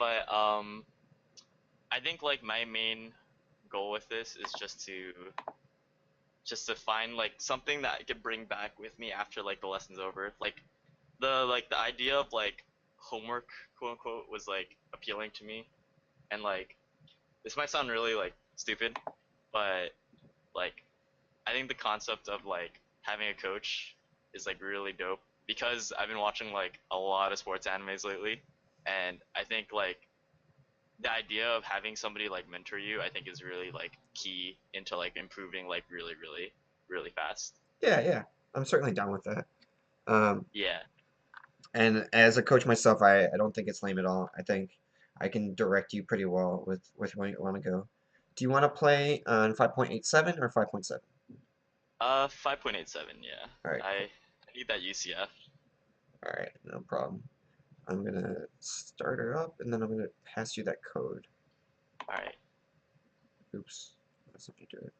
But I think like my main goal with this is just to find like something that I could bring back with me after like the lesson's over. Like the idea of like homework, quote unquote, was like appealing to me, and like this might sound really like stupid, but like I think the concept of like having a coach is like really dope because I've been watching like a lot of sports animes lately, and I think like the idea of having somebody like mentor you, I think is really like key into like improving like really fast. Yeah, yeah. I'm certainly down with that. Um, Yeah. and as a coach myself, I don't think it's lame at all. I think I can direct you pretty well with where you want to go. Do you want to play on 5.87 or 5.7? 5.87. Yeah. All right, cool. I need that UCF. All right, no problem. I'm gonna start her up, and then I'm gonna pass you that code. All right. Oops, that's if you do it.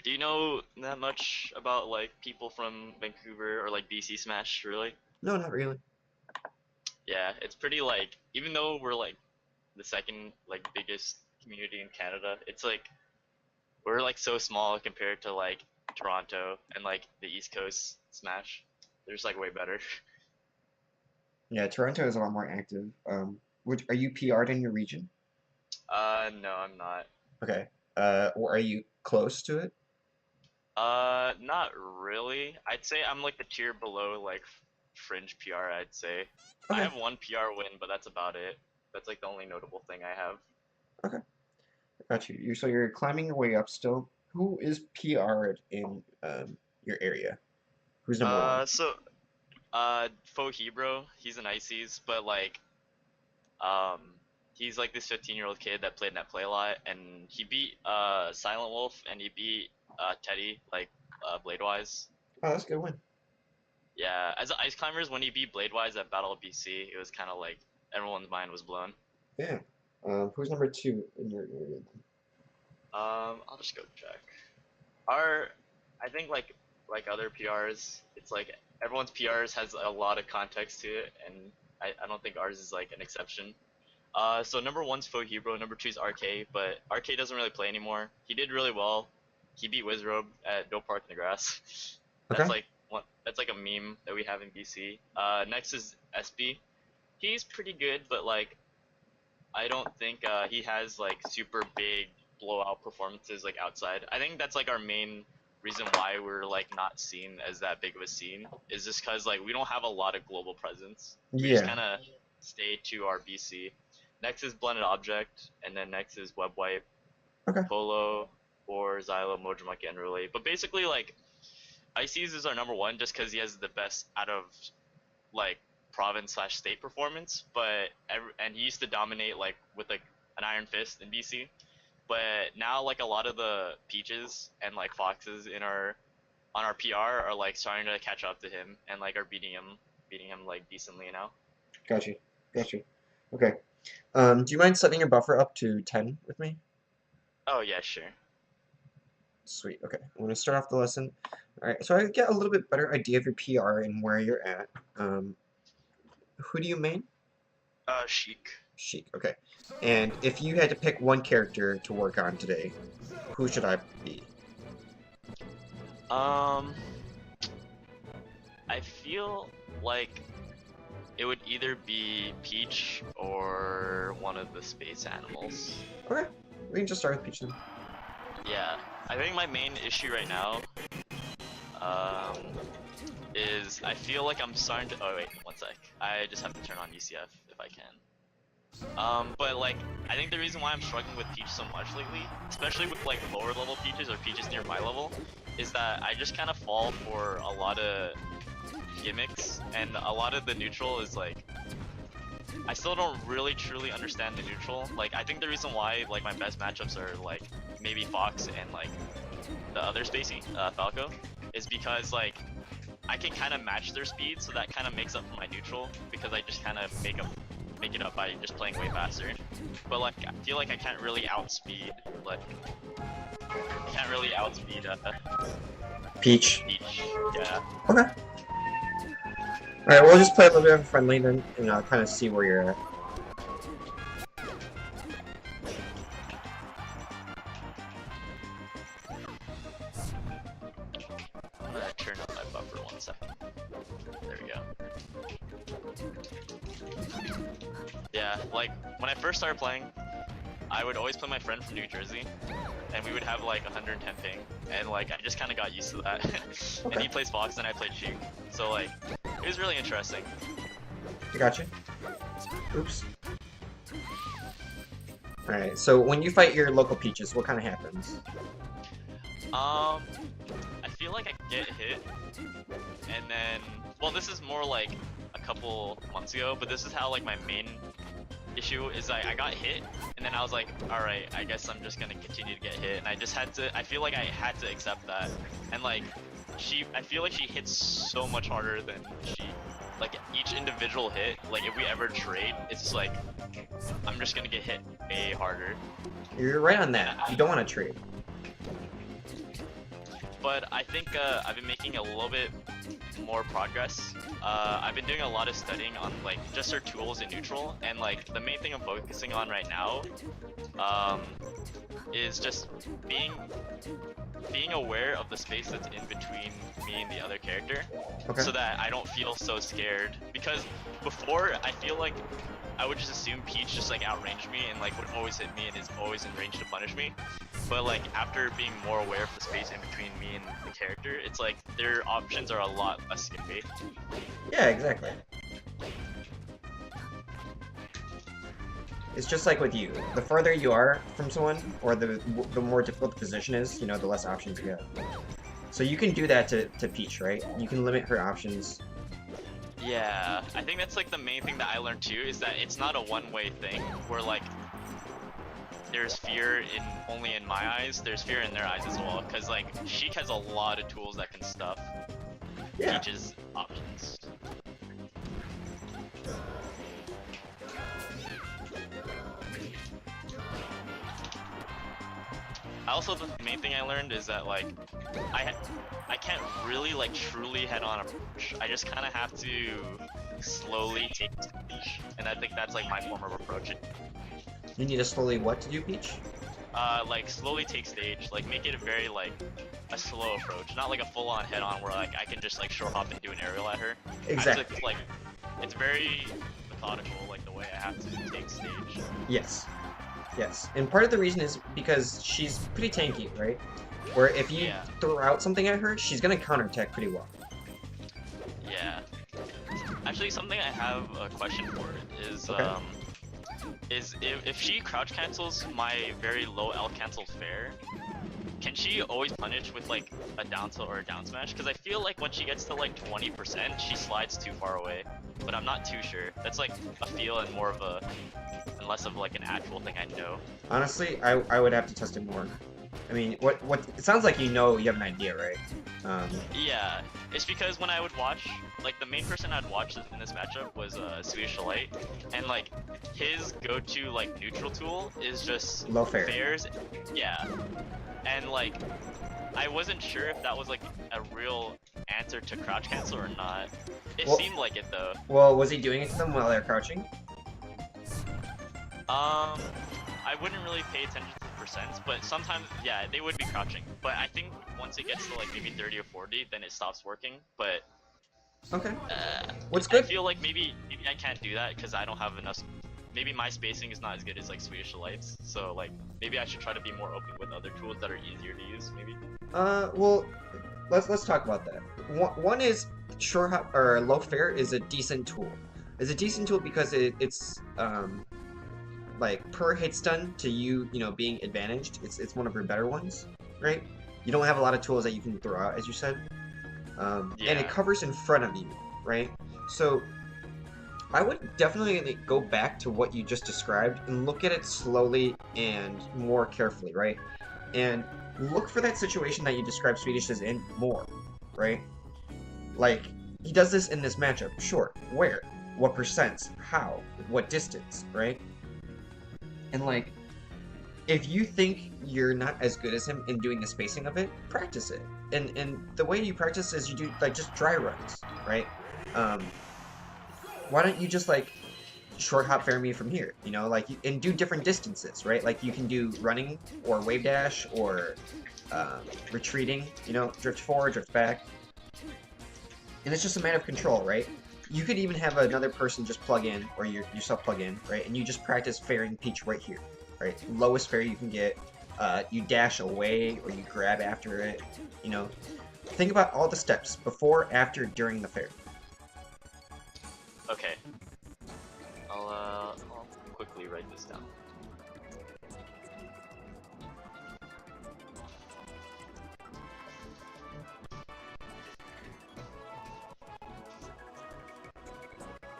Do you know that much about like people from Vancouver or like BC Smash, really? No, not really. Yeah, it's pretty like even though we're like the second like biggest community in Canada, it's like we're like so small compared to like Toronto and like the East Coast Smash. They're just like way better. Yeah, Toronto is a lot more active. Are you PR'd in your region? No, I'm not. Okay. Or are you close to it? Not really. I'd say I'm like the tier below like fringe PR, I'd say. I Okay. have one PR win, but that's about it. That's like the only notable thing I have. Okay. Got you. So you're climbing your way up still. Who is PR'd in your area? Who's number one? So Faux Hebrew, he's an Ices, but like um he's like this 15-year-old kid that played net play a lot, and he beat Silent Wolf and he beat Teddy like Bladewise. Oh, that's a good win. Yeah, as ice climbers, when he beat Bladewise at Battle of BC, it was kind of like everyone's mind was blown. Yeah. Who's number two in your area then? I'll just go check. Our, I think like other PRs, it's like everyone's PRs has a lot of context to it, and I don't think ours is like an exception. So number one's Faux Hero, number two's RK, but RK doesn't really play anymore. He did really well. He beat Wizrobe at Dope Park in the Grass. That's Okay. like one. That's like a meme that we have in BC. Next is SB. He's pretty good, but like I don't think he has like super big blowout performances like outside. I think that's like our main reason why we're like not seen as that big of a scene is just because like we don't have a lot of global presence. We just Yeah. kind of stay to our BC. Next is Blended Object, and then next is Web Wipe, Okay. Polo, or Xylo, Mojo Monkey, and Relay. But basically like Ices is our number one just because he has the best out of like province slash state performance, but and he used to dominate like with like an iron fist in BC. But now like a lot of the peaches and like foxes in our on our PR are like starting to catch up to him and like are beating him like decently now. Got you. Got you. Okay. Do you mind setting your buffer up to 10 with me? Oh yeah, sure. Sweet. Okay. I'm going to start off the lesson. All right. So I get a little bit better idea of your PR and where you're at. Who do you main? Sheik. Sheik. Okay. And if you had to pick one character to work on today, who should I be? Um, I feel like it would either be Peach or one of the space animals. Okay. We can just start with Peach then. Yeah, I think my main issue right now, um, is I feel like I'm starting to. Oh wait, one sec. I just have to turn on UCF if I can. But like, I think the reason why I'm struggling with Peach so much lately, especially with like lower level Peaches or Peaches near my level, is that I just kind of fall for a lot of gimmicks, and a lot of the neutral is like, I still don't really truly understand the neutral. Like, I think the reason why like my best matchups are like maybe Fox and like the other Spacey, Falco, is because like I can kind of match their speed, so that kind of makes up for my neutral because I just kind of make it up by just playing way faster. But like I feel like I can't really outspeed Peach. Peach. Yeah. Okay. Alright, we'll just play a little bit of friendly then, and I'll kind of see where you're at. Yeah, like when I first started playing, I would always play my friend from New Jersey, and we would have like 110 ping, and like I just kind of got used to that. And Okay. he plays Fox, and I played Sheik, so like it was really interesting. I got you. Oops. Alright, so when you fight your local peaches, what kind of happens? I feel like I get hit, and then, well, this is more like a couple months ago, but this is how like my main issue is. I got hit, and then I was like, all right, I guess I'm just gonna continue to get hit, and I just had to. I feel like I had to accept that, and like I feel like she hits so much harder than like each individual hit. Like if we ever trade, it's just like I'm just gonna get hit way harder. You're right on that. You don't want to trade. But I think I've been making a little bit more progress. I've been doing a lot of studying on like just her tools in neutral, and like the main thing I'm focusing on right now is just being aware of the space that's in between me and the other character, Okay. so that I don't feel so scared. Because before, I feel like I would just assume Peach just like outranged me and like would always hit me and is always in range to punish me. But like after being more aware of the space in between me and the character, it's like their options are a lot less scary. Yeah, exactly. It's just like with you. The further you are from someone, or the more difficult the position is, you know, the less options you get. So you can do that to Peach, right? You can limit her options. Yeah, I think that's like the main thing that I learned too, is that it's not a one-way thing where like there's fear only in my eyes, there's fear in their eyes as well, because like Sheik has a lot of tools that can stuff Peach's options. Also, the main thing I learned is that like I can't really like truly head-on approach. I just kind of have to slowly take stage, and I think that's like my form of approach. You need to slowly what to do, Peach? Like slowly take stage, like make it a very like a slow approach, not like a full-on head-on where like I can just like short hop and do an aerial at her. Exactly. Like it's very methodical, like the way I have to take stage. Yes. Yes. And part of the reason is because she's pretty tanky, right? Where if you throw out something at her, she's gonna counterattack pretty well. Yeah. Actually, something I have a question for is is if she crouch cancels my very low L cancel fair, can she always punish with like a down tilt or a down smash? Because I feel like when she gets to like 20%, she slides too far away. But I'm not too sure. That's like a feel and more of a, and less of like an actual thing I know. Honestly, I would have to test it more. I mean, what it sounds like you know, you have an idea, right? Yeah, it's because when I would watch, like the main person I'd watch in this matchup was Swedish Delight, and like his go-to like neutral tool is just low fair. Fairs. Yeah, and like I wasn't sure if that was like a real answer to crouch cancel or not. It seemed like it though. Well, was he doing it to them while they're crouching? I wouldn't really pay attention to the percents, but sometimes, yeah, they would be crouching. But I think once it gets to like maybe 30 or 40, then it stops working. But okay, what's good? I feel like maybe I can't do that because I don't have enough. Maybe my spacing is not as good as like Swedish Delight's. So like maybe I should try to be more open with other tools that are easier to use. Maybe. Well, let's talk about that. One is short hop or low fair is a decent tool. It's a decent tool because it's like per hit stun to you know being advantaged. It's one of your better ones, right? You don't have a lot of tools that you can throw out, as you said, and it covers in front of you, right? So I would definitely go back to what you just described and look at it slowly and more carefully, right? And look for that situation that you described Swedish is in more, right? Like, he does this in this matchup, sure. Where? What percents? How? What distance, right? And like, if you think you're not as good as him in doing the spacing of it, practice it. And the way you practice is you do like just dry runs, right? Why don't you just like short hop fair me from here, you know, like, and do different distances, right? Like you can do running or wave dash or retreating, you know, drift forward, drift back. And it's just a matter of control, right? you could even have another person just plug in, or yourself plug in, right? And you just practice fairing Peach right here, right? Lowest fair you can get. You dash away, or you grab after it. You know, think about all the steps before, after, during the fair. Okay. I'll quickly write this down.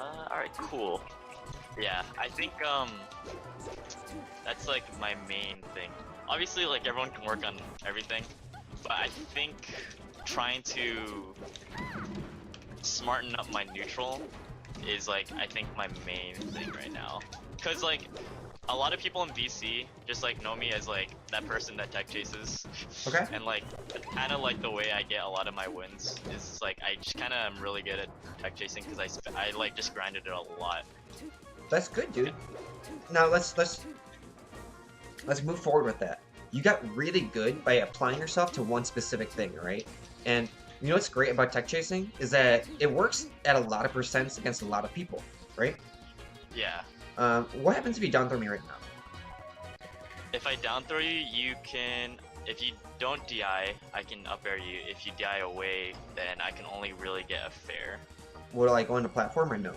Alright, cool. Yeah, I think, that's like my main thing. Obviously, like, everyone can work on everything, but I think trying to smarten up my neutral is, like, I think my main thing right now. Cause, like, a lot of people in VC just, like, know me as, like, that person that tech chases. Okay. And, like, kind of like the way I get a lot of my wins is, like, I just kind of am really good at tech chasing because I like, just grinded it a lot. That's good, dude. Now let's move forward with that. You got really good by applying yourself to one specific thing, right? And you know what's great about tech chasing is that it works at a lot of percents against a lot of people, right? Yeah. What happens if you down throw me right now? If I down throw you, you can. If you don't DI, I can up air you. If you DI away, then I can only really get a fair. Will I go on the platform or no?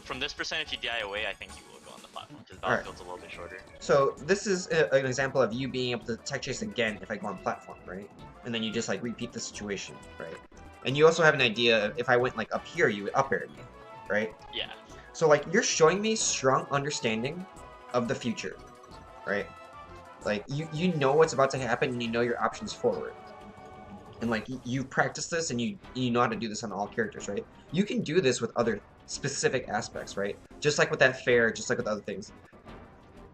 From this percent, if you DI away, I think you will go on the platform because the Alright. battlefield's a little bit shorter. So this is an example of you being able to tech chase again if I go on platform, right? And then you just like repeat the situation, right? And you also have an idea of if I went like up here, you would up air me, right? Yeah. So like you're showing me strong understanding of the future, right? Like you know what's about to happen and you know your options forward. And like you practice this and you know how to do this on all characters, right? You can do this with other specific aspects, right? Just like with that fair, just like with other things.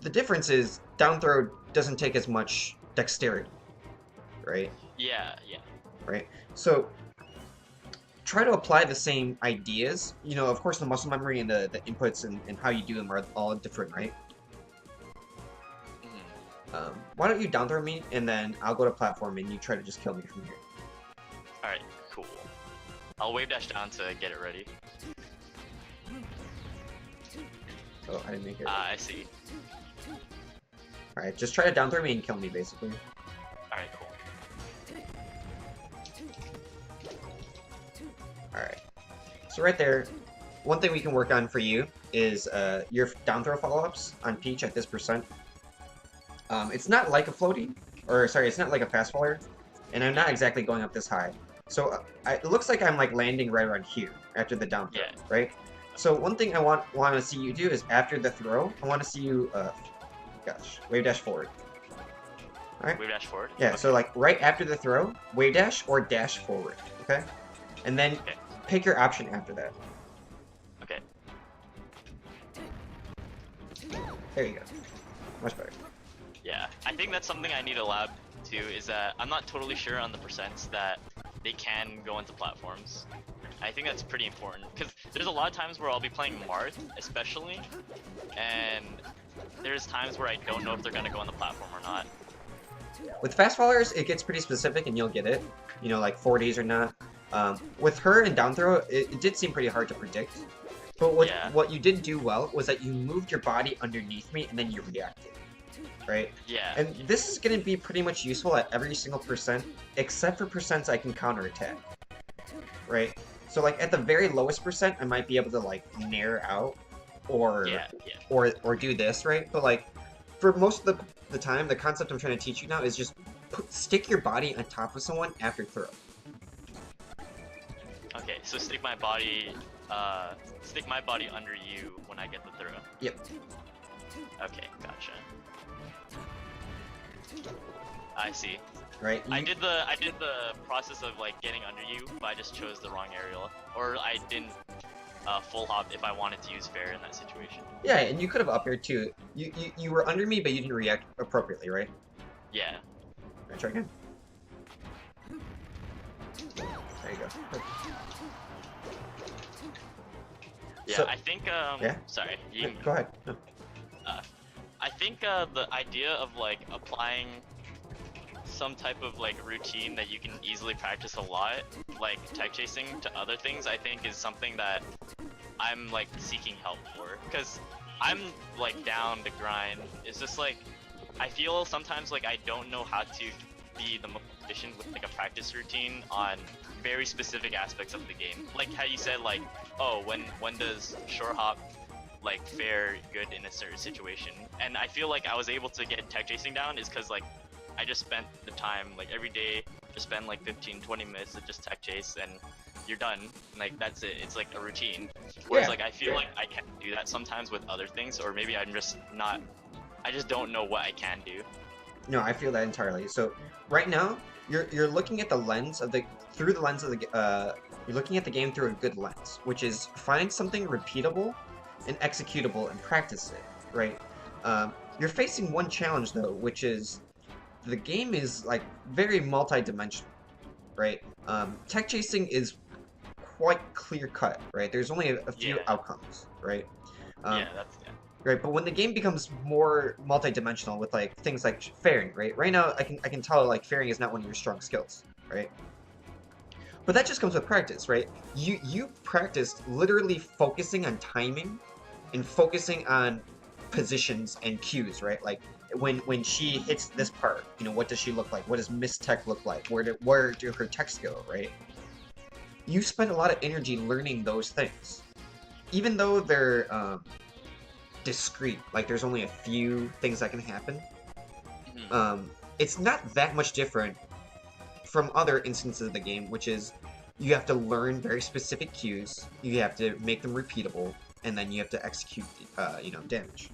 The difference is down throw doesn't take as much dexterity, right? Yeah. Yeah. Right? So try to apply the same ideas. You know, of course, the muscle memory and the inputs and how you do them are all different, right? Mhm. Why don't you down throw me and then I'll go to platform and you try to just kill me from here. All right. Cool. I'll wave dash down to get it ready. Oh, I didn't make it. I see. Alright, just try to down throw me and kill me, basically. All right. Cool. Alright. So right there, one thing we can work on for you is your down throw follow-ups on Peach at this percent. It's not like a floaty, or sorry, it's not like a fast faller, and I'm not exactly going up this high. So it looks like I'm like landing right around here after the down throw, Yeah. right? So one thing I want to see you do is after the throw, I want to see you, wave dash forward. Alright? Wave dash forward. Yeah, Okay. so like right after the throw, wave dash or dash forward, okay? And then Okay. pick your option after that. Okay. There you go. Much better. Yeah, I think that's something I need to lab too, is that I'm not totally sure on the percents that they can go into platforms. I think that's pretty important, because there's a lot of times where I'll be playing Marth, especially, and there's times where I don't know if they're going to go on the platform or not. With fast fallers, it gets pretty specific and you'll get it. You know, like 40s or not. With her and down throw, it did seem pretty hard to predict. But what you did do well was that you moved your body underneath me and then you reacted. Right? Yeah. And this is going to be pretty much useful at every single percent, except for percents I can counterattack. Right? So like at the very lowest percent, I might be able to like nair out or or do this, right? But like for most of the time, the concept I'm trying to teach you now is just stick your body on top of someone after throw. Okay, so stick my body under you when I get the throw. Yep. Okay, gotcha. I see. Right? I did the process of like getting under you, but I just chose the wrong aerial, or I didn't full hop if I wanted to use fair in that situation. Yeah, and you could have up aired too. You were under me, but you didn't react appropriately, right? Yeah. Right, try again. There you go. Yeah, So- I think yeah? sorry. Go ahead. No. I think the idea of like applying some type of like routine that you can easily practice a lot, like tech chasing to other things, I think is something that I'm like seeking help for, because I'm like down the grind. It's just like I feel sometimes like I don't know how to be the most efficient with like a practice routine on very specific aspects of the game. Like how you said, like, oh, when does short hop like fare good in a certain situation? And I feel like I was able to get tech chasing down is because like I just spent the time like every day, just spend like 15-20 minutes to just tech chase and you're done. Like that's it. It's like a routine. Whereas like I feel like I can't do that sometimes with other things, or maybe I'm just not. I just don't know what I can do. No, I feel that entirely. So right now, you're looking at the lens of the through the lens of the you're looking at the game through a good lens, which is find something repeatable and executable and practice it. Right. You're facing one challenge though, which is the game is like very multi-dimensional. Right. Tech chasing is quite clear cut. Right. There's only a few outcomes. Right. Yeah, that's yeah. Right, but when the game becomes more multi-dimensional with like things like fairing, right? Right now, I can tell like fairing is not one of your strong skills, right? But that just comes with practice, right? You practiced literally focusing on timing and focusing on positions and cues, right? Like when she hits this part, you know, what does she look like? What does Miss Tech look like? Where do her techs go, right? You spend a lot of energy learning those things, even though they're discrete, like there's only a few things that can happen. It's not that much different from other instances of the game, which is you have to learn very specific cues, you have to make them repeatable, and then you have to execute you know, damage.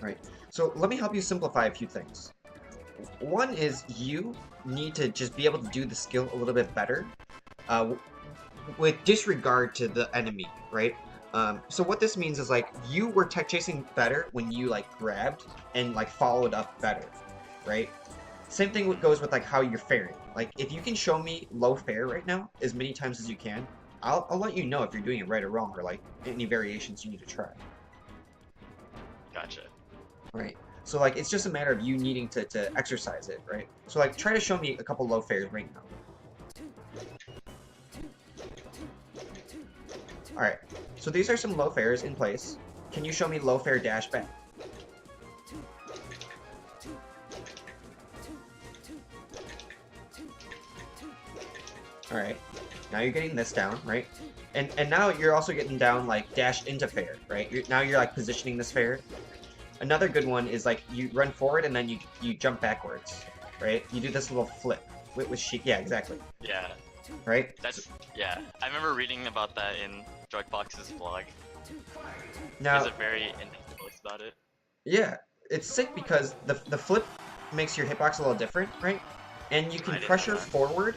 Right, so let me help you simplify a few things. One is you need to just be able to do the skill a little bit better with disregard to the enemy, right? So what this means is like you were tech chasing better when you like grabbed and like followed up better, right? Same thing goes with like how you're faring. Like if you can show me low fare right now as many times as you can, I'll let you know if you're doing it right or wrong, or like any variations you need to try. Gotcha. Right. So like it's just a matter of you needing to exercise it, right? So like try to show me a couple low fares right now. Alright, so these are some low fares in place. Can you show me low fare dash back? Alright, now you're getting this down, right? And now you're also getting down like dash into fare, right? Now you're like positioning this fare. Another good one is like you run forward and then you jump backwards, right? You do this little flip with Sheik. Yeah, exactly. Yeah. Right? That's yeah. I remember reading about that in Drugbox's vlog. Now, there's a very in-depth post about it. Yeah, it's sick because the flip makes your hitbox a little different, right? And you can pressure forward,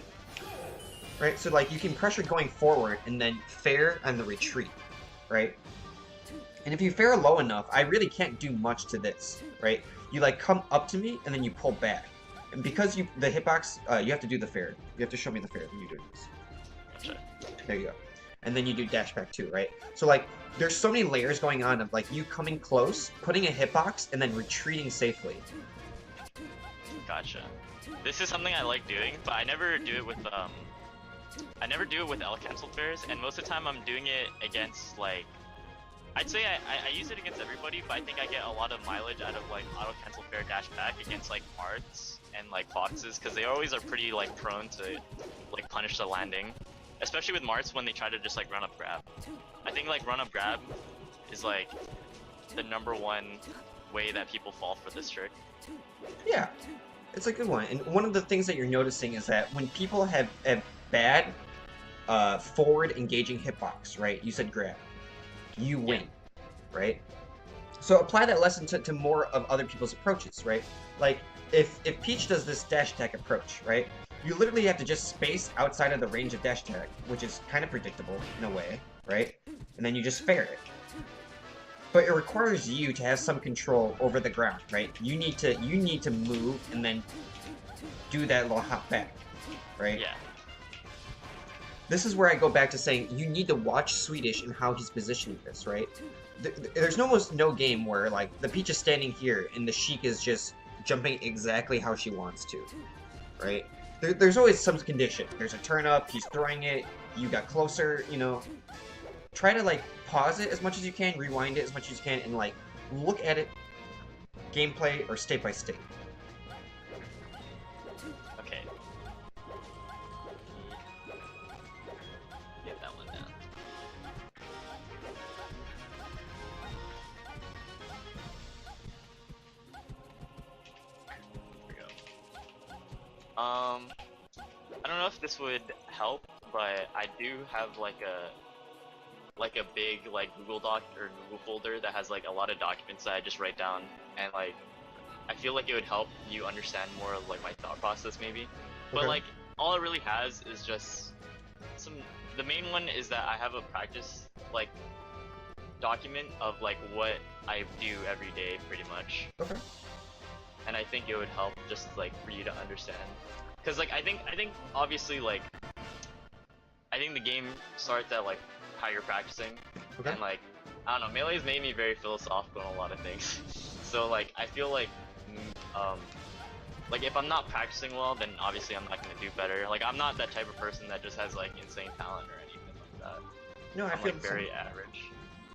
right? So like you can pressure going forward and then fair on the retreat, right? And if you fair low enough, I really can't do much to this, right? You like come up to me and then you pull back. And because the hitbox, you have to do the fair. You have to show me the fair when you do this. Gotcha. There you go. And then you do dash back too, right? So like, there's so many layers going on of like you coming close, putting a hitbox, and then retreating safely. Gotcha. This is something I like doing, but I never do it with L cancelled fairs, and most of the time I'm doing it against like, I'd say I use it against everybody, but I think I get a lot of mileage out of like auto cancel fair dash back against like Marts and like Foxes, because they always are pretty like prone to like punish the landing, especially with Marts when they try to just like run up grab. I think like run up grab is like the #1 way that people fall for this trick. Yeah, it's a good one. And one of the things that you're noticing is that when people have bad forward engaging hitbox, right? You said grab. You win, right? So apply that lesson to more of other people's approaches, right? Like if Peach does this dash attack approach, right? You literally have to just space outside of the range of dash attack, which is kind of predictable in a way, right? And then you just fair it. But it requires you to have some control over the ground, right? You need to move and then do that little hop back, right? Yeah. This is where I go back to saying you need to watch Swedish and how he's positioning this, right? There's almost no game where like the Peach is standing here and the Sheik is just jumping exactly how she wants to, right? There's always some condition. There's a turn up, he's throwing it, you got closer, you know. Try to like pause it as much as you can, rewind it as much as you can, and like look at it gameplay or state by state. Okay. Get that one down. There we go. I don't know if this would help, but I do have like a big like Google Doc or Google folder that has like a lot of documents that I just write down, and like I feel like it would help you understand more of like my thought process maybe. But Okay. like all it really has is just the main one is that I have a practice like document of like what I do every day pretty much. Okay. And I think it would help just like for you to understand. Cause like I think obviously like I think the game starts at like how you're practicing. Okay. And like I don't know, Melee's made me very philosophical on a lot of things. So like I feel like like if I'm not practicing well, then obviously I'm not gonna do better. Like I'm not that type of person that just has like insane talent or anything like that. No, I I'm feel like the very same. average.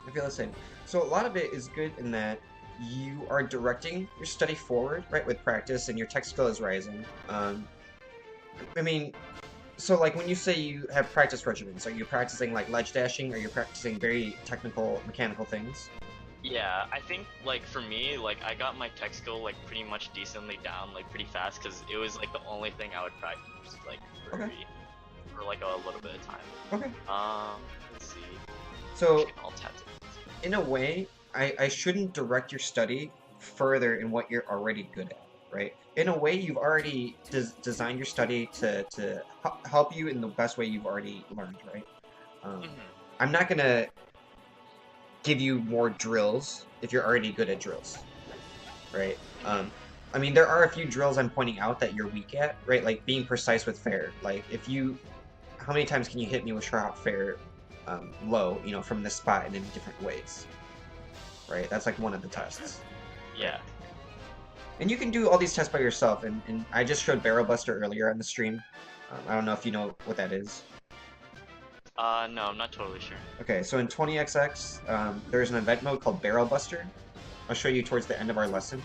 I feel the same. So a lot of it is good in that you are directing your study forward, right, with practice, and your tech skill is rising. I mean, so like when you say you have practice regimens, are you practicing like ledge dashing? Are you practicing very technical, mechanical things? Yeah, I think like for me, like I got my tech skill like pretty much decently down like pretty fast because it was like the only thing I would practice like for, Okay. for like a little bit of time. Okay. Let's see. So I'll tap it. in a way, I shouldn't direct your study further in what you're already good at, right? In a way, you've already designed your study to help you in the best way you've already learned, right? I'm not gonna give you more drills if you're already good at drills, right? I mean, there are a few drills I'm pointing out that you're weak at, right? Like being precise with fair. Like if you, how many times can you hit me with short hop fair low, you know, from this spot and in different ways, right? That's like one of the tests. Yeah. And you can do all these tests by yourself, and I just showed Barrel Buster earlier on the stream. I don't know if you know what that is. No, I'm not totally sure. Okay, so in 20XX, there's an event mode called Barrel Buster. I'll show you towards the end of our lesson.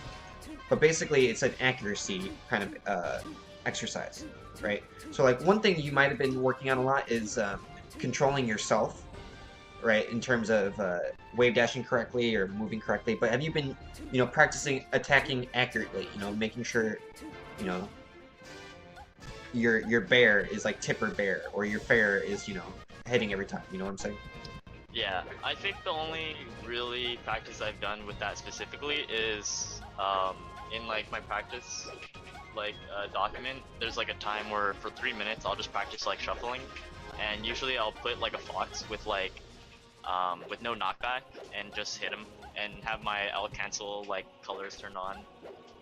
But basically, it's an accuracy kind of exercise, right? So like one thing you might have been working on a lot is controlling yourself, right? In terms of wave dashing correctly or moving correctly. But have you been, you know, practicing attacking accurately? You know, making sure, you know, your bear is like tipper bear, or your fair is, you know, hitting every time. You know what I'm saying? Yeah, I think the only really practice I've done with that specifically is in like my practice like document. There's like a time where for 3 minutes I'll just practice like shuffling, and usually I'll put like a fox with like with no knockback and just hit him and have my L cancel like colors turned on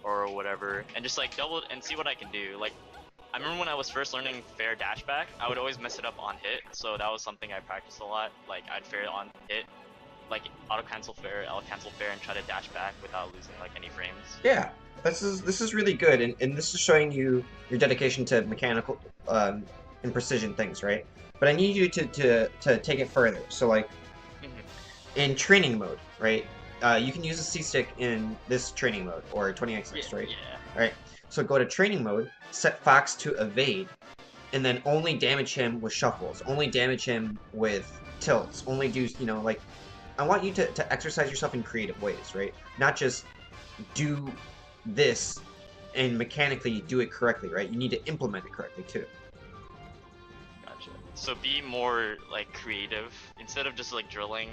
or whatever, and just like double and see what I can do. Like I remember when I was first learning fair dashback, I would always mess it up on hit, so that was something I practiced a lot. Like I'd fair on hit, like auto cancel fair, L cancel fair, and try to dash back without losing like any frames. Yeah, this is really good, and this is showing you your dedication to mechanical and precision things, right? But I need you to take it further. So like in training mode, right? You can use a C-stick in this training mode or 20XX, right? Yeah. All right. So go to training mode, set Fox to evade, and then only damage him with shuffles, only damage him with tilts, only do, you know, like, I want you to exercise yourself in creative ways, right? Not just do this and mechanically do it correctly, right? You need to implement it correctly too. Gotcha. So be more like creative instead of just like drilling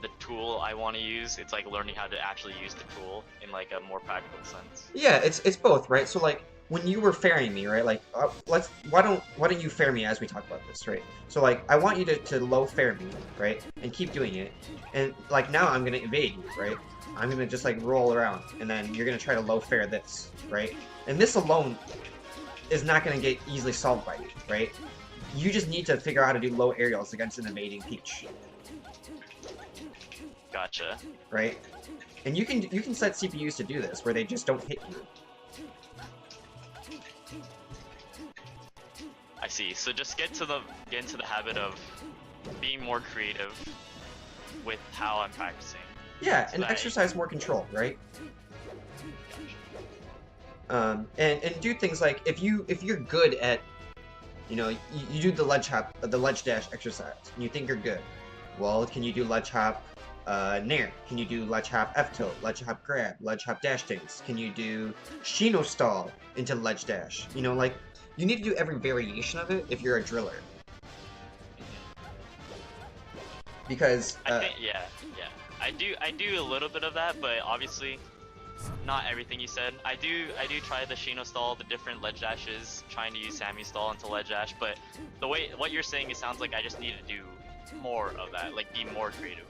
the tool I want to use. It's like learning how to actually use the tool in like a more practical sense. Yeah, it's both, right? So like when you were fairing me, right? Like why don't you fair me as we talk about this, right? So like I want you to low fair me, right? And keep doing it. And like now I'm gonna evade you, right? I'm gonna just like roll around, and then you're gonna try to low fair this, right? And this alone is not gonna get easily solved by you, right? You just need to figure out how to do low aerials against an evading Peach. Gotcha. right? And you can set CPUs to do this, where they just don't hit you. I see. So just get into the habit of being more creative with how I'm practicing. Yeah, So and that exercise more control, right? And do things like if you're good at, you know, you do the ledge hop, the ledge dash exercise, and you think you're good. Well, can you do ledge hop, nair? Can you do ledge hop F tilt, ledge hop grab, ledge hop dash dance? Can you do Shino stall into ledge dash? You know, like you need to do every variation of it if you're a driller. Because I think yeah. I do a little bit of that, but obviously not everything you said. I do try the Shino stall, the different ledge dashes, trying to use Sammy stall into ledge dash, but the way what you're saying, it sounds like I just need to do more of that, like be more creative.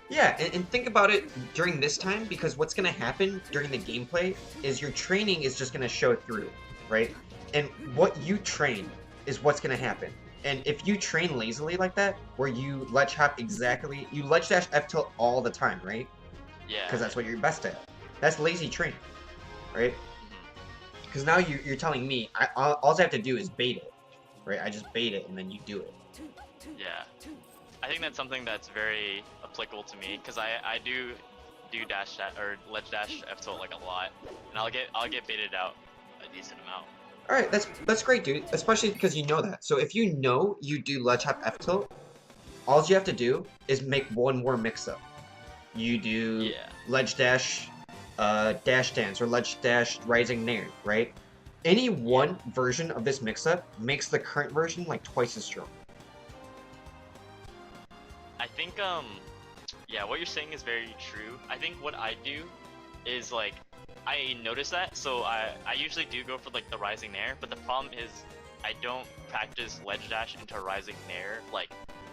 yeah, and think about it during this time, because what's going to happen during the gameplay is your training is just going to show through, right? And what you train is what's going to happen. And if you train lazily like that, where you ledge hop exactly, you ledge dash F tilt all the time, right? Yeah. Because that's what you're best at. That's lazy training, right? Because now you're telling me, all I have to do is bait it, right? I just bait it and then you do it. Yeah. I think that's something that's very applicable to me, because I do dash or ledge dash F tilt like a lot, and I'll get baited out a decent amount. All right, that's great, dude. Especially because you know that. So if you know you do ledge hop F tilt, all you have to do is make one more mix-up. You do ledge dash, dash dance, or ledge dash rising nair, right? Any one version of this mix-up makes the current version like twice as strong. I think yeah, what you're saying is very true. I think what I do is like I notice that, so I usually do go for like the rising nair, but the problem is I don't practice ledge dash into rising nair like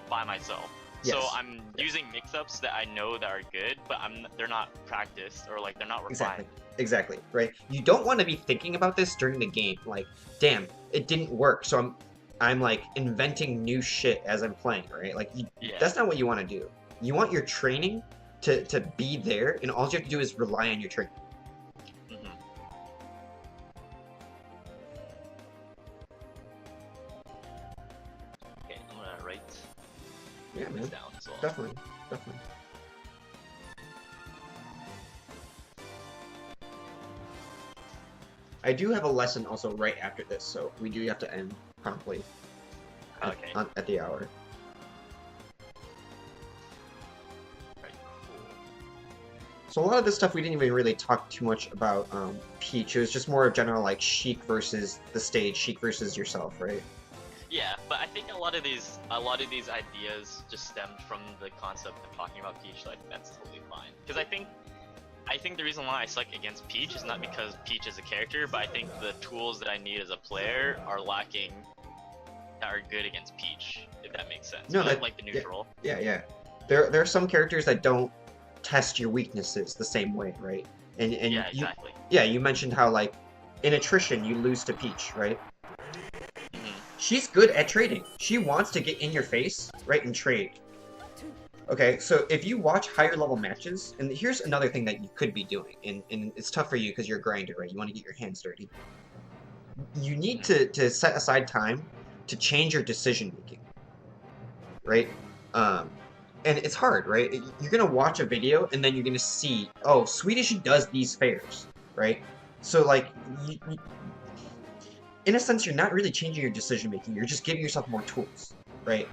by myself. Yes. So I'm using mix-ups that I know that are good, but they're not practiced, or like they're not refined. Exactly, right? You don't want to be thinking about this during the game, like, damn, it didn't work, so I'm like inventing new shit as I'm playing, right? Like, that's not what you want to do. You want your training to be there, and all you have to do is rely on your training. Okay, I'm gonna write this down as well. Definitely. I do have a lesson also right after this, so we do have to end promptly at the hour. Right, cool. So a lot of this stuff we didn't even really talk too much about Peach. It was just more of general like Sheik versus the stage, Sheik versus yourself, right? Yeah, but I think a lot of these ideas just stemmed from the concept of talking about Peach, so I think that's totally fine. Because I think the reason why I suck against Peach is not because Peach is a character, but I think the tools that I need as a player are lacking that are good against Peach, if that makes sense. No, like the neutral. Yeah. There are some characters that don't test your weaknesses the same way, right? And yeah, exactly. You mentioned how like in attrition you lose to Peach, right? She's good at trading. She wants to get in your face, right, and trade. Okay, so if you watch higher level matches, and here's another thing that you could be doing, and it's tough for you because you're a grinder, right? You want to get your hands dirty. You need to set aside time to change your decision making, right? And it's hard, right? You're gonna watch a video and then you're gonna see, oh, Swedish does these fairs, right? So like, in a sense, you're not really changing your decision making. You're just giving yourself more tools, right?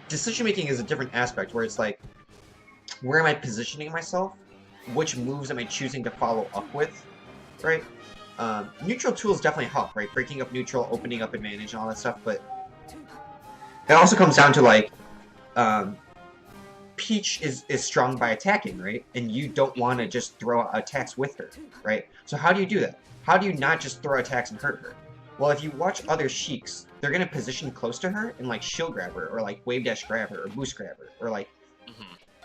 Decision making is a different aspect where it's like, where am I positioning myself? Which moves am I choosing to follow up with, right? Neutral tools definitely help, right? Breaking up neutral, opening up advantage, and all that stuff, but it also comes down to like, Peach is strong by attacking, right? And you don't want to just throw out attacks with her, right? So how do you do that? How do you not just throw attacks and hurt her? Well, if you watch other Sheiks, they're gonna position close to her and like shield grab her, or like wave dash grab her, or boost grab her, or like,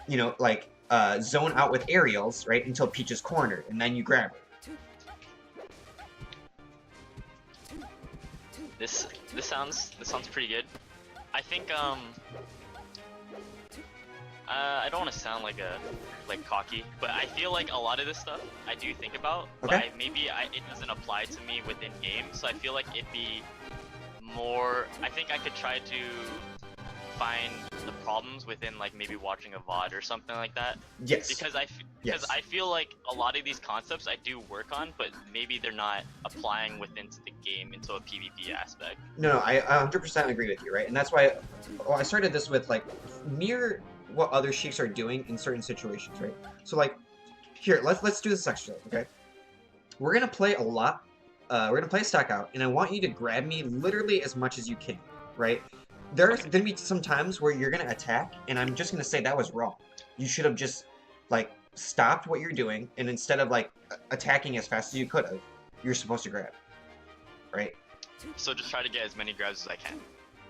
you know, like zone out with aerials, right, until Peach is cornered, and then you grab her. This sounds pretty good. I think I don't want to sound like cocky, but I feel like a lot of this stuff I do think about, Okay. but it doesn't apply to me within game. So I feel like it'd be more. I think I could try to find the problems within like maybe watching a VOD or something like that. Yes. Because Yes. I feel like a lot of these concepts I do work on, but maybe they're not applying within the game into a PvP aspect. No, I 100% agree with you, right? And that's why I started this with like mirror what other Sheiks are doing in certain situations, right? So like here, let's do this extra, okay? We're gonna play a lot. We're gonna play a stack out, and I want you to grab me literally as much as you can, right? There's gonna be some times where you're gonna attack, and I'm just gonna say that was wrong. You should have just like stopped what you're doing, and instead of like attacking as fast as you could have, you're supposed to grab, right? So just try to get as many grabs as I can.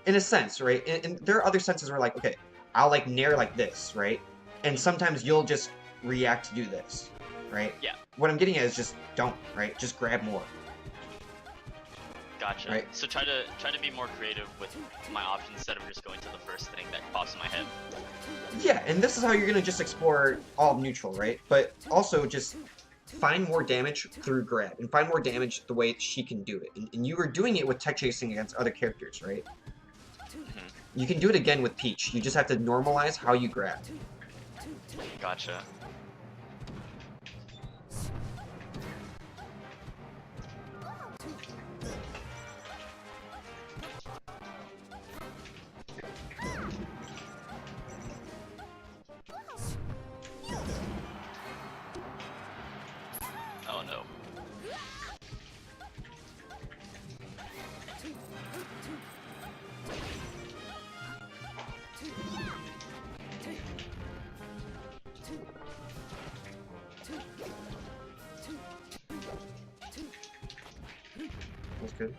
In a sense, right? And there are other senses where like, okay, I'll like nair like this, right? And sometimes you'll just react to do this, right? Yeah. What I'm getting at is just don't, right? Just grab more. Gotcha. Right. So try to be more creative with my options instead of just going to the first thing that pops in my head. Yeah, and this is how you're gonna just explore all of neutral, right? But also just find more damage through grab, and find more damage the way she can do it. And you were doing it with tech chasing against other characters, right? Mm-hmm. You can do it again with Peach. You just have to normalize how you grab. Gotcha. Oh no. That's good.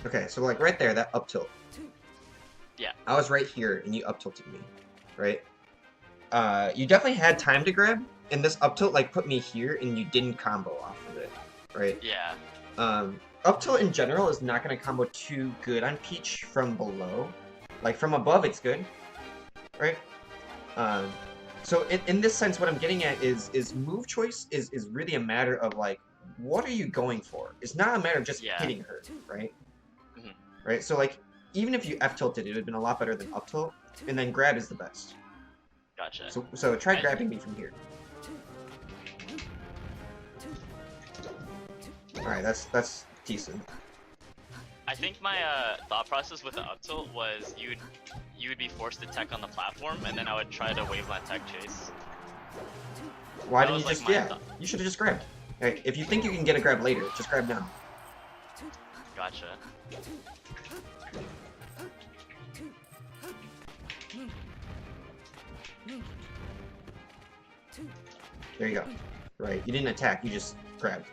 Okay, so like right there, that up tilt. Yeah. I was right here and you up tilted me, right? You definitely had time to grab, and this up tilt like put me here and you didn't combo off of it, right? Yeah. Up tilt in general is not gonna combo too good on Peach from below. Like from above it's good, right? So in this sense, what I'm getting at is move choice is really a matter of like, what are you going for? It's not a matter of just hitting her, right? Mm-hmm. Right, so like, even if you F tilted, it would have been a lot better than up tilt, and then grab is the best. Gotcha. So try grabbing me from here. Alright, that's decent. I think my thought process with the up tilt was you would be forced to tech on the platform, and then I would try to waveland tech chase. Why That didn't you was, just, like, my yeah, thought. you should have just grabbed. Right, if you think you can get a grab later, just grab now. Gotcha. There you go. Right, you didn't attack, you just grabbed.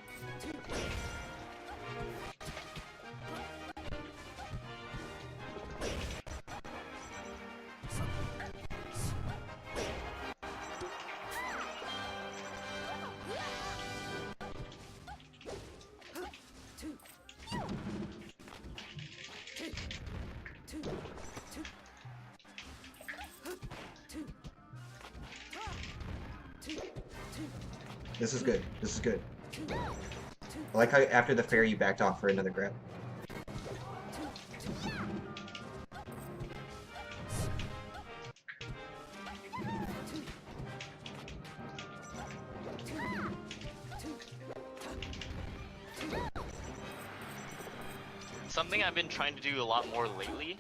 This is good. This is good. I like how after the fair you backed off for another grab. Something I've been trying to do a lot more lately.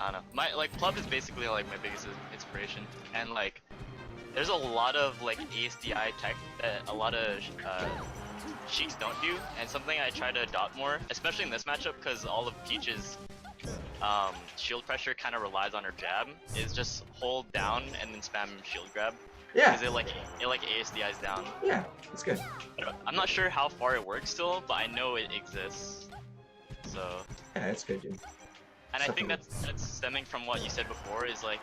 I don't know. My Club is basically like my biggest inspiration, and like there's a lot of like ASDI tech that a lot of Sheiks don't do, and something I try to adopt more, especially in this matchup, because all of Peach's shield pressure kind of relies on her jab, is just hold down and then spam shield grab. Yeah. Because it ASDIs down. Yeah, it's good. I'm not sure how far it works still, but I know it exists. So Yeah, it's good, dude. And I think that's stemming from what you said before. Is like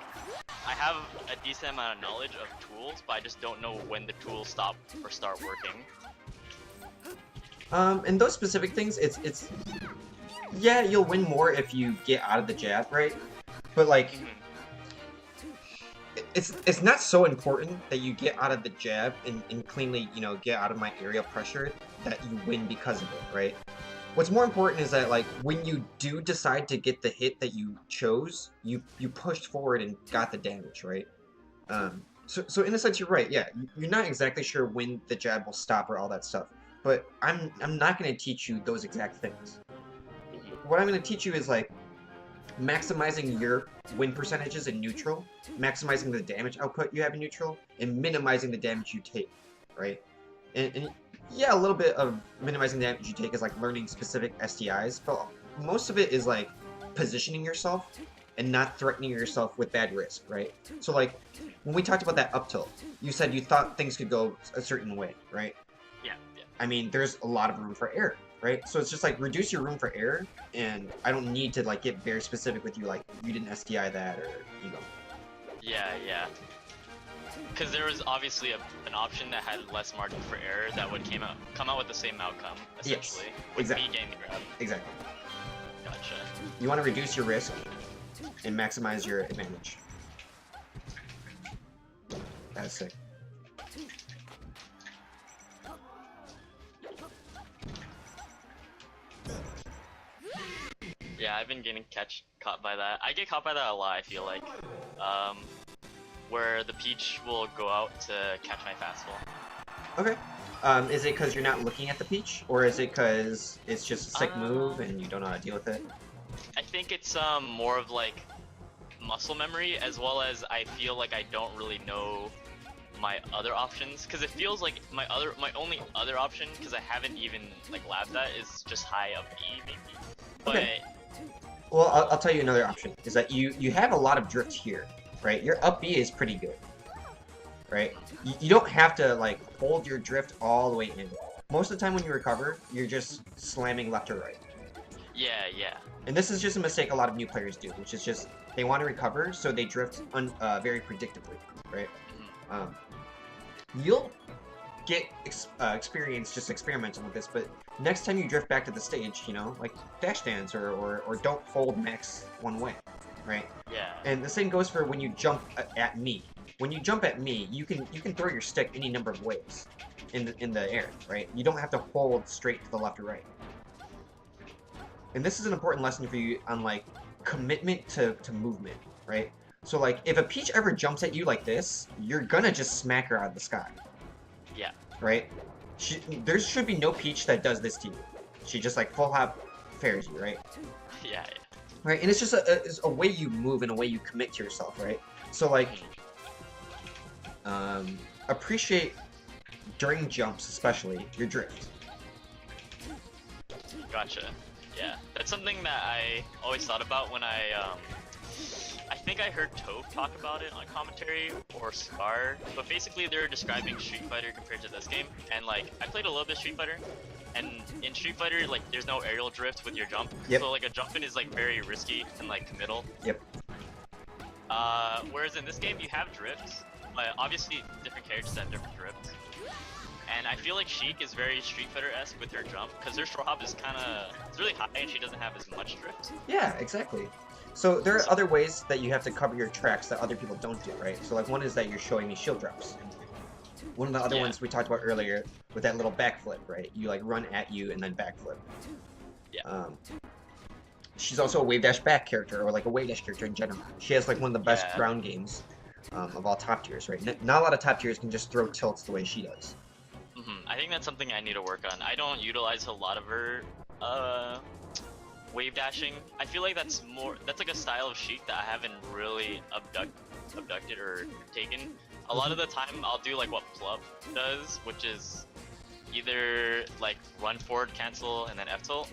I have a decent amount of knowledge of tools, but I just don't know when the tools stop or start working. And those specific things, it's yeah, you'll win more if you get out of the jab, right? But like, it's not so important that you get out of the jab and cleanly, you know, get out of my aerial pressure that you win because of it, right? What's more important is that like when you do decide to get the hit that you chose, you pushed forward and got the damage, right? So in a sense, you're right. Yeah, you're not exactly sure when the jab will stop or all that stuff. But I'm not going to teach you those exact things. What I'm going to teach you is like maximizing your win percentages in neutral, maximizing the damage output you have in neutral, and minimizing the damage you take, right? And yeah, a little bit of minimizing the damage you take is like learning specific STIs, but most of it is like positioning yourself and not threatening yourself with bad risk, right? So like when we talked about that up tilt, you said you thought things could go a certain way, right? Yeah. I mean, there's a lot of room for error, right? So it's just like reduce your room for error, and I don't need to like get very specific with you, like you didn't SDI that, or you know. Yeah. Because there was obviously an option that had less margin for error that would come out with the same outcome, essentially. Yes, with exactly. me getting the grab. Exactly. Gotcha. You want to reduce your risk and maximize your advantage. That's sick. Yeah, I've been getting caught by that. I get caught by that a lot, I feel like. Where the Peach will go out to catch my fastball. Okay. Is it because you're not looking at the Peach, or is it because it's just a sick move and you don't know how to deal with it? I think it's more of like muscle memory, as well as I feel like I don't really know my other options, because it feels like my only other option, because I haven't even like labbed that, is just high up E maybe. But okay. Well, I'll tell you another option is that you have a lot of drift here, right? Your up B is pretty good, right? You don't have to like hold your drift all the way in. Most of the time when you recover, you're just slamming left or right. Yeah. And this is just a mistake a lot of new players do, which is just they want to recover, so they drift very predictably, right? You'll get experience just experimenting with this, but next time you drift back to the stage, you know, like dash dance or don't hold max one way, right? Yeah. And the same goes for when you jump at me. When you jump at me, you can throw your stick any number of ways in the air, right? You don't have to hold straight to the left or right. And this is an important lesson for you on like commitment to movement, right? So like if a Peach ever jumps at you like this, you're gonna just smack her out of the sky. Yeah. Right? There should be no Peach that does this to you. She just like full hop fairs you, right? Yeah. Right, and it's just a way you move and a way you commit to yourself, right? So like, appreciate during jumps, especially your drift. Gotcha. Yeah, that's something that I always thought about when I think I heard Toph talk about it on commentary, or Scar, but basically they were describing Street Fighter compared to this game, and like, I played a little bit of Street Fighter, and in Street Fighter, like, there's no aerial drift with your jump, so like a jump in is like very risky and like committal. Yep. Whereas in this game, you have drifts, but obviously different characters have different drifts. And I feel like Sheik is very Street Fighter-esque with her jump, because her short hop is it's really high and she doesn't have as much drift. Yeah, exactly. So there are other ways that you have to cover your tracks that other people don't do, right? So like one is that you're showing me shield drops. One of the other ones we talked about earlier with that little backflip, right? You like run at you and then backflip. Yeah. She's also a wave dash back character, or like a wave dash character in general. She has like one of the best ground games of all top tiers, right? Not a lot of top tiers can just throw tilts the way she does. I think that's something I need to work on. I don't utilize a lot of her wave dashing. I feel like that's like a style of Sheik that I haven't really abducted or taken. A lot of the time I'll do like what Plup does, which is either like run forward, cancel, and then F tilt.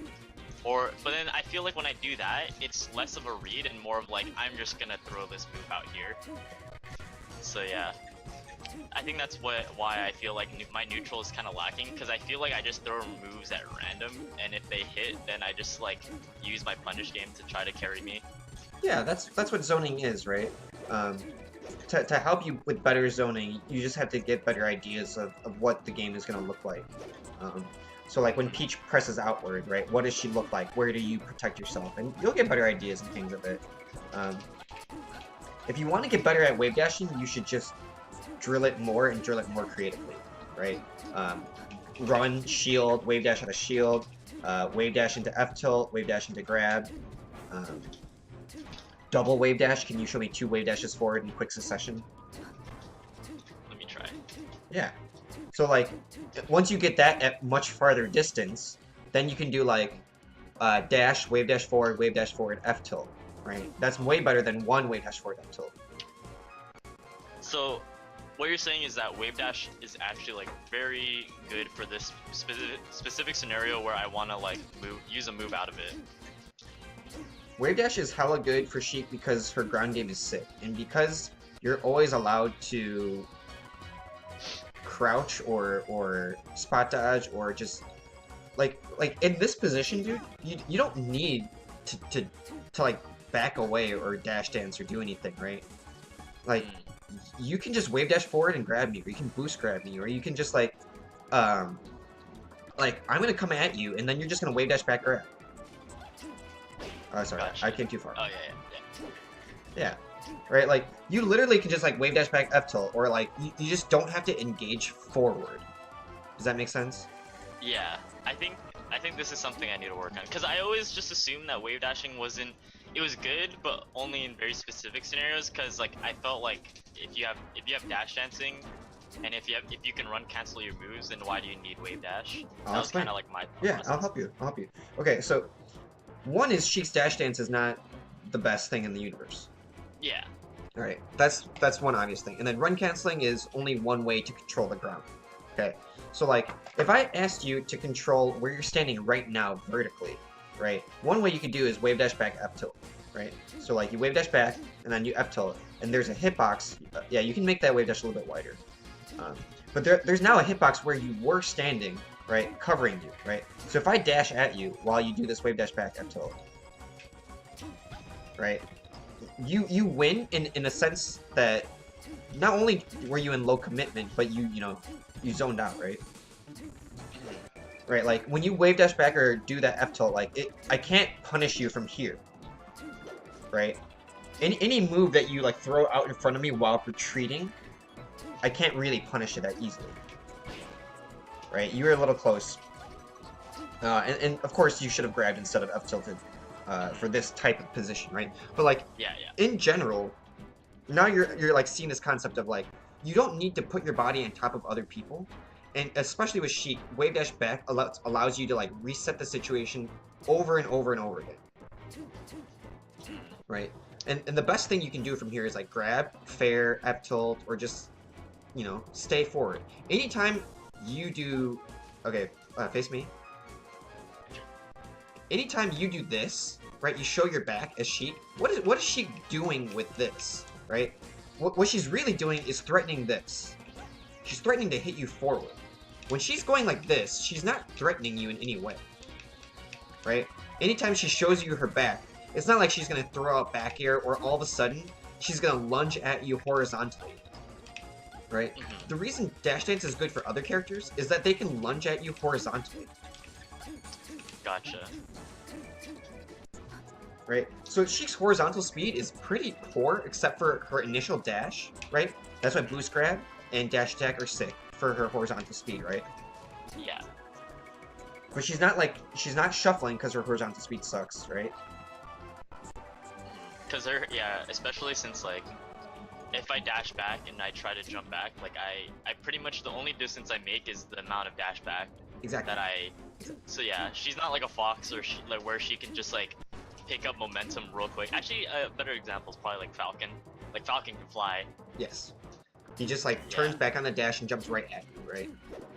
But then I feel like when I do that, it's less of a read and more of like, I'm just gonna throw this move out here. So yeah. I think that's why I feel like my neutral is kind of lacking, because I feel like I just throw moves at random, and if they hit, then I just like use my punish game to try to carry me. Yeah, that's what zoning is, right? To help you with better zoning, you just have to get better ideas of what the game is going to look like. So like when Peach presses outward, right, what does she look like? Where do you protect yourself? And you'll get better ideas and things of it. If you want to get better at wave dashing, you should just drill it more and drill it more creatively, right? Run, shield, wave dash out of shield, wave dash into F tilt, wave dash into grab. Double wave dash. Can you show me 2 wave dashes forward in quick succession? Let me try. Yeah. So like, once you get that at much farther distance, then you can do like dash, wave dash forward, F tilt, right? That's way better than 1 wave dash forward, F tilt. So, what you're saying is that wave dash is actually like very good for this specific scenario where I want to like use a move out of it. Wave dash is hella good for Sheik because her ground game is sick, and because you're always allowed to crouch or spot dodge or just like in this position, dude, you don't need to like back away or dash dance or do anything, right? Like you can just wave dash forward and grab me, or you can boost grab me, or you can just like I'm gonna come at you and then you're just gonna wave dash back grab. Oh, sorry, Gotcha. I came too far. Oh yeah. Yeah, right. Like you literally can just like wave dash back F tilt, or like you just don't have to engage forward. Does that make sense? Yeah, I think this is something I need to work on, because I always just assumed that wave dashing wasn't. It was good, but only in very specific scenarios. Because like I felt like if you have dash dancing, and if you can run cancel your moves, then why do you need wave dash? That was kind of like my process. I'll help you. Okay, so one is Sheik's dash dance is not the best thing in the universe. Yeah. All right, that's one obvious thing. And then run canceling is only one way to control the ground. Okay, so like if I asked you to control where you're standing right now vertically, right? One way you could do is wave dash back F tilt, right? So like you wave dash back and then you F tilt, and there's a hitbox. Yeah, you can make that wave dash a little bit wider. But there's now a hitbox where you were standing, right, covering you, right? So if I dash at you while you do this wave dash back F tilt, right? You win in a sense that not only were you in low commitment, but you zoned out, right? Right, like when you wave dash back or do that F tilt, like I can't punish you from here, right? Any move that you like throw out in front of me while retreating, I can't really punish it that easily. Right, you were a little close, and of course you should have grabbed instead of F tilted for this type of position, right? But like, in general, now you're like seeing this concept of like you don't need to put your body on top of other people, and especially with Sheik, wave dash back allows you to like reset the situation over and over and over again, right? And the best thing you can do from here is like grab, fair, F tilt, or just stay forward. Anytime you do, okay, face me. Anytime you do this, right, you show your back as Sheik. What is Sheik doing with this, right? What she's really doing is threatening this. She's threatening to hit you forward. When she's going like this, she's not threatening you in any way, right? Anytime she shows you her back, it's not like she's gonna throw out back air or all of a sudden she's gonna lunge at you horizontally. Right? The reason dash dance is good for other characters is that they can lunge at you horizontally. Gotcha. Right? So Sheik's horizontal speed is pretty poor except for her initial dash, right? That's why boost grab and dash attack are sick for her horizontal speed, right? Yeah. But she's not shuffling because her horizontal speed sucks, right? Because especially since like if I dash back and I try to jump back, like I pretty much the only distance I make is the amount of dash back. Exactly. So yeah, she's not like a fox or where she can just like pick up momentum real quick. Actually, a better example is probably like Falcon. Like Falcon can fly. Yes. He just like turns back on the dash and jumps right at you, right?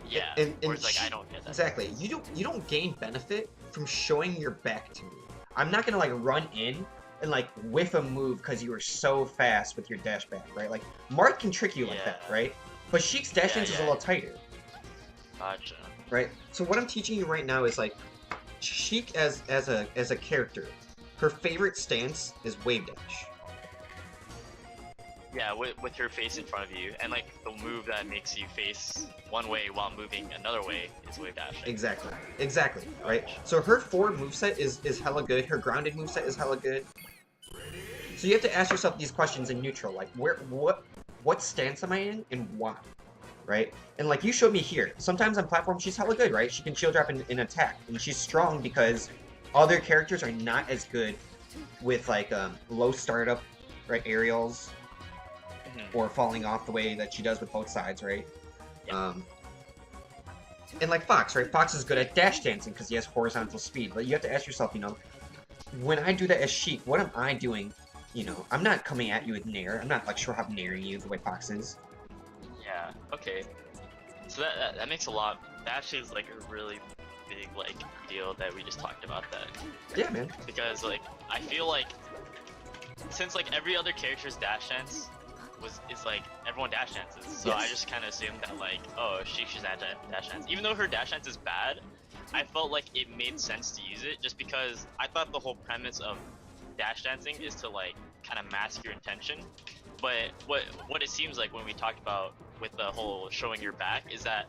Yeah. And whereas like I don't get that. Exactly. You don't gain benefit from showing your back to me. I'm not gonna like run in and like whiff a move because you were so fast with your dash back, right? Like Marth can trick you like that, right? But Sheik's dash Yeah, dance is a yeah. little tighter, Gotcha. right? So what I'm teaching you right now is like Sheik as a character. Her favorite stance is wave dash. Yeah, with her face in front of you, and like the move that makes you face one way while moving another way is wave dashing. Exactly, right? So her forward moveset is hella good. Her grounded moveset is hella good. So you have to ask yourself these questions in neutral, like what stance am I in and why, right? And like you showed me here, sometimes on platform she's hella good, right? She can shield drop in attack, and she's strong because other characters are not as good with like low startup, right? Aerials. Or falling off the way that she does with both sides, right? Yeah. And like Fox, right? Fox is good at dash dancing because he has horizontal speed. But you have to ask yourself, you know, when I do that as Sheik, what am I doing? You know, I'm not coming at you with Nair. I'm not like sure how nairing you the way Fox is. Yeah. Okay. So that makes a lot. That actually is like a really big like deal that we just talked about that. Yeah, man. Because like I feel like since like every other character's dash dance is like everyone dash dances, so Yes. I just kind of assumed that like, oh, she's that dash dance. Even though her dash dance is bad, I felt like it made sense to use it just because I thought the whole premise of dash dancing is to like kind of mask your intention. But what it seems like when we talked about with the whole showing your back is that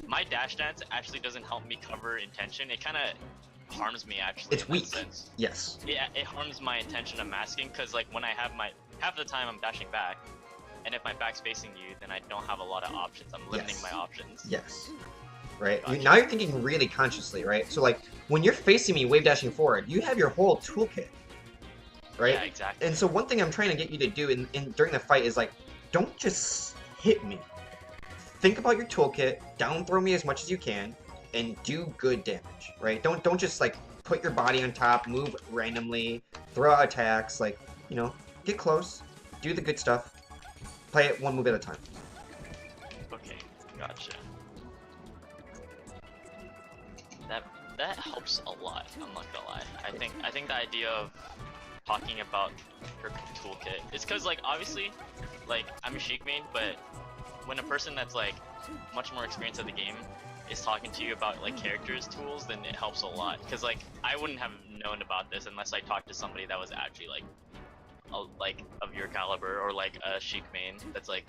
my dash dance actually doesn't help me cover intention. It kind of harms me actually. It's in that weak. sense. Yes. Yeah, it harms my intention of masking because like when I have half the time I'm dashing back, and if my back's facing you, then I don't have a lot of options. I'm limiting Yes. my options. Yes. Right? Gotcha. Now you're thinking really consciously, right? So like when you're facing me wave dashing forward, you have your whole toolkit. Right? Yeah, exactly. And so one thing I'm trying to get you to do in during the fight is like, don't just hit me. Think about your toolkit, down throw me as much as you can, and do good damage, right? Don't just like put your body on top, move randomly, throw out attacks, like, you know, get close, do the good stuff, play it one move at a time. Okay, gotcha. That helps a lot. I'm not gonna lie. I think the idea of talking about her toolkit is because like obviously, like I'm a Sheik main, but when a person that's like much more experienced at the game is talking to you about like characters tools, then it helps a lot. Because like I wouldn't have known about this unless I talked to somebody that was actually like of your caliber or like a Sheik main that's like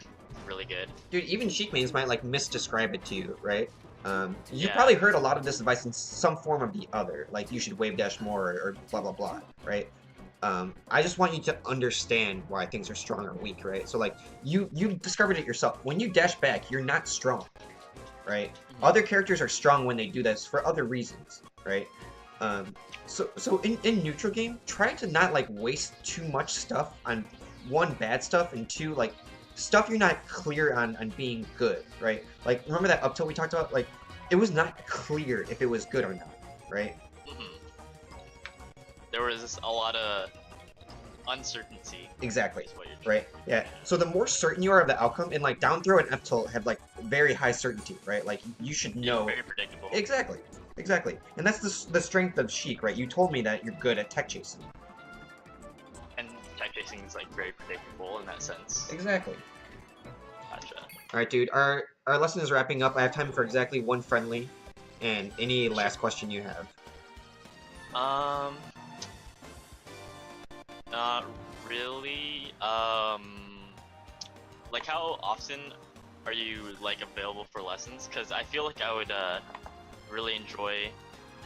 really good. Dude, even Sheik mains might like misdescribe it to you, right? You Yeah. probably heard a lot of this advice in some form of the other, like you should wave dash more or blah blah blah, right? I just want you to understand why things are strong or weak, right? So like you discovered it yourself. When you dash back, you're not strong, right? Other characters are strong when they do this for other reasons, right? So in neutral game, try to not like waste too much stuff on one bad stuff and two like stuff you're not clear on being good, right? Like remember that up tilt we talked about? Like it was not clear if it was good or not, right? There was just a lot of uncertainty. Exactly. Is what you're Right? Yeah. So the more certain you are of the outcome, and like down throw and up tilt have like very high certainty, right? Like you should know. Very predictable. Exactly. Exactly. And that's the strength of Sheik, right? You told me that you're good at tech chasing. And tech chasing is like very predictable in that sense. Exactly. Gotcha. All right, dude. Our lesson is wrapping up. I have time for exactly one friendly, and any last question you have. Not really. Like how often are you like available for lessons? Because I feel like I would really enjoy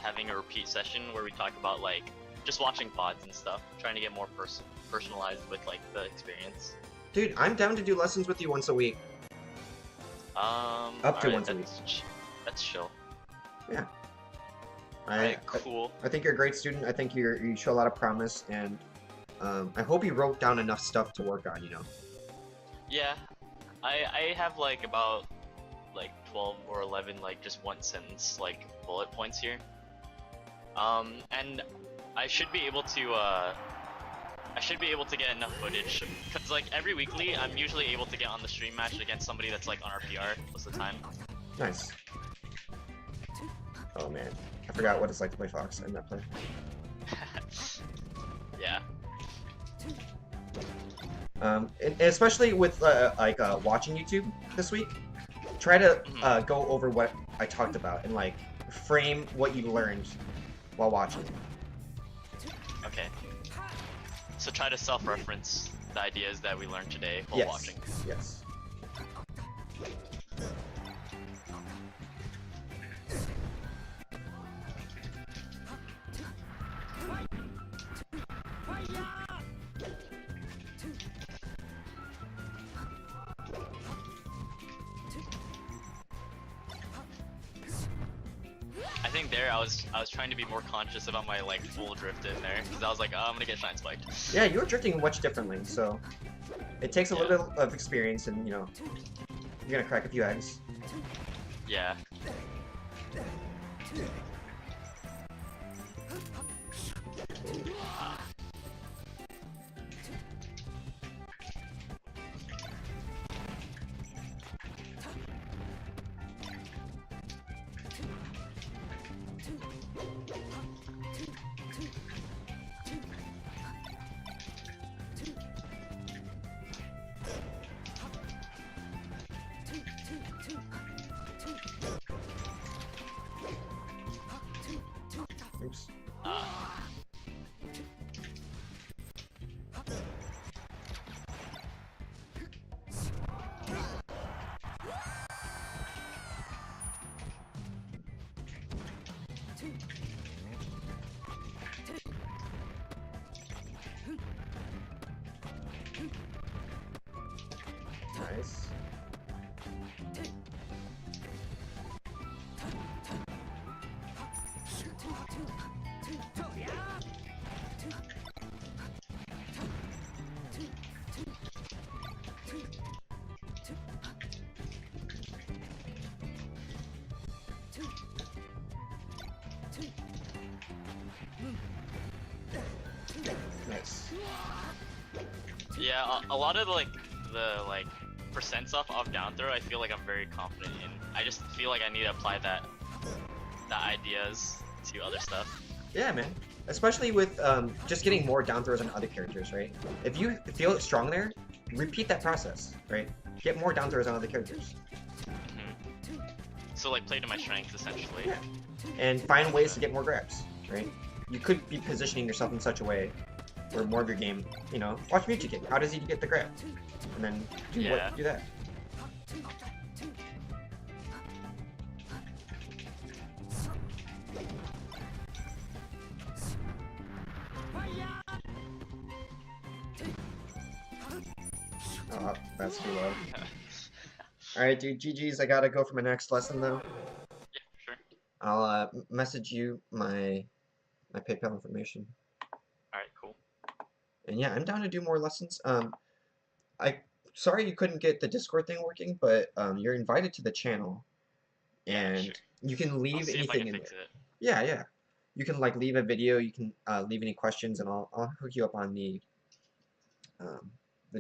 having a repeat session where we talk about like just watching VODs and stuff, trying to get more personalized with like the experience. Dude, I'm down to do lessons with you once a week. Up to once a week. That's chill. Yeah. Alright, cool. I think you're a great student. I think you show a lot of promise, and I hope you wrote down enough stuff to work on, you know? Yeah, I have like about like 12 or 11 like just one sentence like bullet points here. And I should be able to get enough footage because like every weekly I'm usually able to get on the stream match against somebody that's like on RPR most of the time. Nice. Oh man, I forgot what it's like to play Fox in that play. Yeah. And especially with watching YouTube this week, try to Mhm. go over what I talked about and like frame what you learned while watching. Okay. So try to self-reference the ideas that we learned today while Yes. watching. Yes. I think there I was trying to be more conscious about my like full drift in there because I was like, oh, I'm gonna get shine spiked. Yeah, you were drifting much differently, so it takes a Yeah. little bit of experience, and you're gonna crack a few eggs. Yeah. Oops. Nice. Nice. Yeah, a lot of the percents off down throw, I feel like I'm very confident in. I just feel like I need to apply the ideas to other stuff. Yeah, man. Especially with just getting more down throws on other characters, right? If you feel strong there, repeat that process, right? Get more down throws on other characters. So like play to my strengths essentially. Yeah. And find ways to get more grabs, right? You could be positioning yourself in such a way where more of your game, watch Kick. How does he get the grab? And then do that. Oh, that's too low. Alright, dude, GG's. I gotta go for my next lesson, though. Yeah, sure. I'll message you my PayPal information. Alright, cool. And yeah, I'm down to do more lessons. Sorry you couldn't get the Discord thing working, but you're invited to the channel, Yeah, and sure. you can leave I'll see if I anything can in fix there. it. Yeah, yeah. You can like leave a video. You can leave any questions, and I'll hook you up on the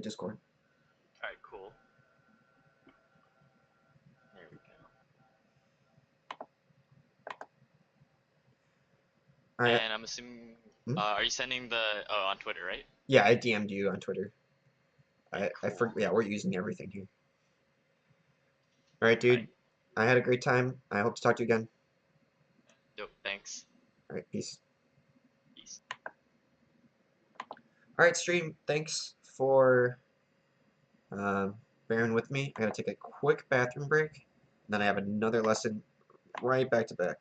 Discord. Alright, cool. There we go. And I'm assuming, are you sending on Twitter, right? Yeah, I DM'd you on Twitter. Okay, cool. Yeah, we're using everything here. All right, dude. Alright. I had a great time. I hope to talk to you again. Dope, thanks. All right, peace. Peace. All right, stream. Thanks for bearing with me. I gotta take a quick bathroom break, and then I have another lesson right back to back.